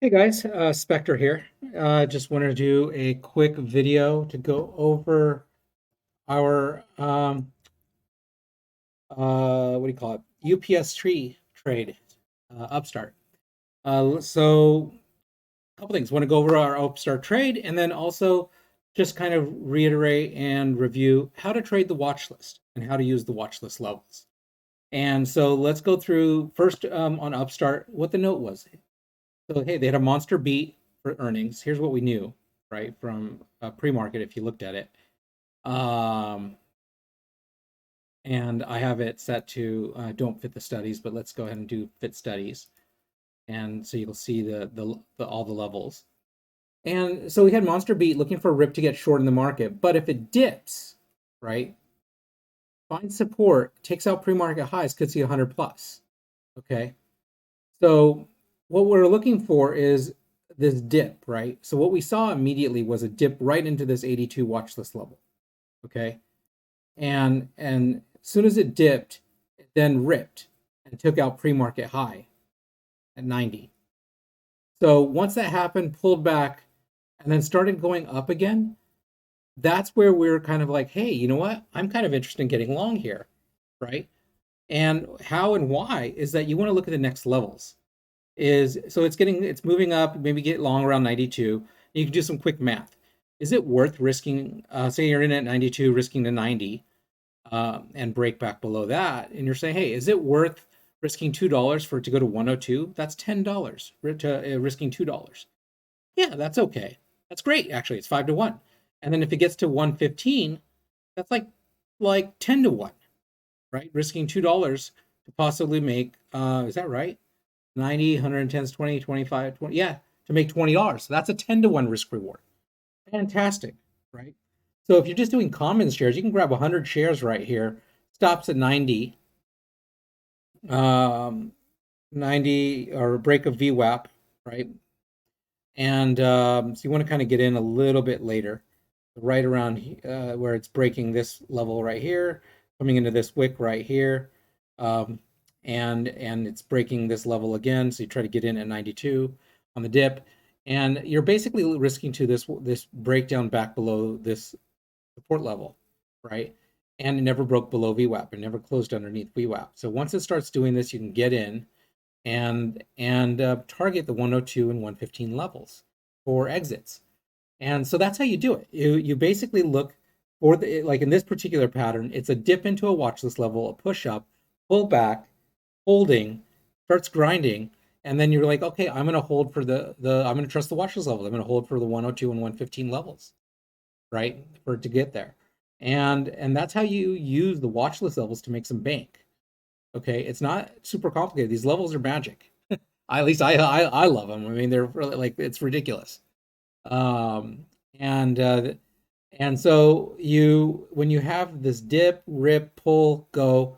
Hey guys, Spectre here. Just wanted to do a quick video to go over our what do you call it? UPST trade, Upstart. So a couple things. Want to go over our Upstart trade, and then also just kind of reiterate and review how to trade the watch list and how to use the watch list levels. And so let's go through first on Upstart what the note was. So hey, they had a monster beat for earnings. Here's what we knew, right, from pre-market if you looked at it. Um, and I have it set to don't fit the studies, but let's go ahead and do fit studies. And so you'll see the all the levels. And so we had monster beat looking for a rip to get short in the market, but if it dips, right, finds support, takes out pre-market highs, could see 100 plus. Okay, so what we're looking for is this dip, right? So what we saw immediately was a dip right into this 82 watch list level. Okay. And as soon as it dipped, it then ripped and took out pre-market high at 90. So once that happened, pulled back and then started going up again, that's where we're kind of like, hey, you know what? I'm kind of interested in getting long here, right? And how and why is that you want to look at the next levels. Is so it's moving up, maybe get long around 92. You can do some quick math. Is it worth risking, say you're in at 92, risking to 90, and break back below that, and you're saying, hey, is it worth risking $2 for it to go to 102? That's $10 to risking $2. Yeah, that's okay. That's great. Actually, it's 5 to 1. And then if it gets to 115, that's like 10 to 1, right? Risking $2 to possibly make is that right? 90, 110, 20, 25, 20. Yeah, to make $20. So that's a 10 to 1 risk reward. Fantastic, right? So if you're just doing common shares, you can grab 100 shares right here. Stops at 90, 90 or a break of VWAP, right? And so you want to kind of get in a little bit later, right around where it's breaking this level right here, coming into this wick right here, um, and it's breaking this level again. So you try to get in at 92 on the dip, and you're basically risking to this breakdown back below this support level, right? And it never broke below VWAP. It never closed underneath VWAP. So once it starts doing this, you can get in and target the 102 and 115 levels for exits. And so that's how you do it. You basically look for the, like in this particular pattern, it's a dip into a watch list level, a push up, pull back, holding, starts grinding, and then you're like, okay, I'm going to hold for the I'm going to trust the watch list level. I'm going to hold for the 102 and 115 levels, right, for it to get there. And that's how you use the watch list levels to make some bank. Okay, it's not super complicated. These levels are magic. At least I love them. I mean, they're really like it's ridiculous. Um, and uh, and so you when you have this dip, rip, pull, go,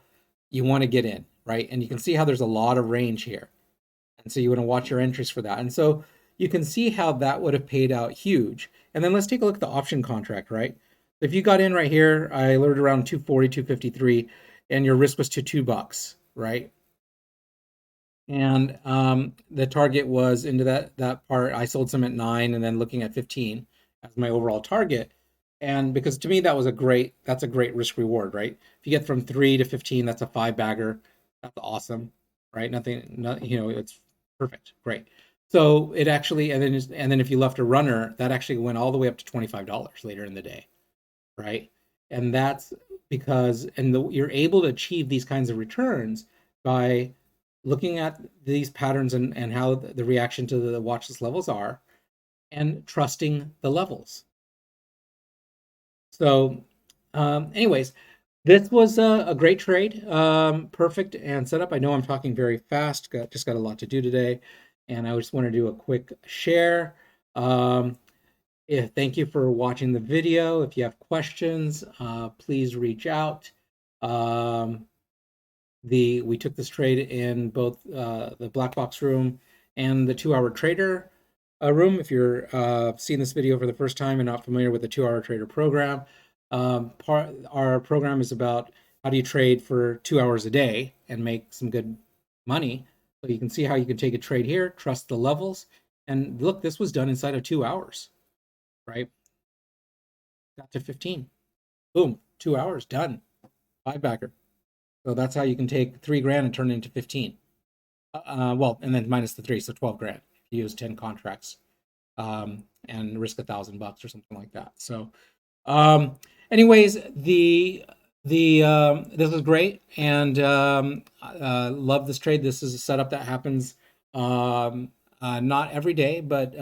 you want to get in, right? And you can see how there's a lot of range here. And so you want to watch your entries for that. And so you can see how that would have paid out huge. And then let's take a look at the option contract, right? If you got in right here, I alerted around 240, 253, and your risk was to $2, right? And the target was into that part. I sold some at 9 and then looking at 15 as my overall target. And because to me that's a great risk reward, right? If you get from 3 to 15, that's a 5 bagger. That's awesome, right? It's perfect, great. So it actually and then if you left a runner, that actually went all the way up to $25 later in the day, right? And that's because you're able to achieve these kinds of returns by looking at these patterns and how the reaction to the watch list levels are and trusting the levels. So, anyways, this was a great trade, perfect and setup. I know I'm talking very fast, just got a lot to do today, and I just want to do a quick share. Yeah, thank you for watching the video. If you have questions, please reach out. Um, we took this trade in both the black box room and the 2 hour trader room. If you're seeing this video for the first time and not familiar with the 2 hour trader program, our program is about how do you trade for 2 hours a day and make some good money. So you can see how you can take a trade here, trust the levels, And look, this was done inside of 2 hours, right? Got to 15. Boom, 2 hours done. Five backer. So that's how you can take 3 grand and turn it into 15. Well, and then minus the three, so 12 grand. You use 10 contracts and risk $1,000 or something like that. So, um, anyways, the this was great, and love this trade. This is a setup that happens not every day, but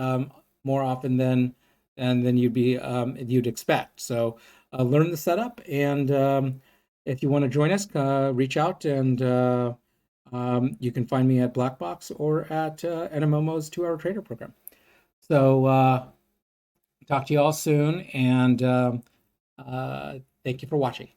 more often than you'd expect. So learn the setup, and if you want to join us, reach out, and you can find me at Blackbox or at NMMO's 2 Hour Trader program. So talk to you all soon, and thank you for watching.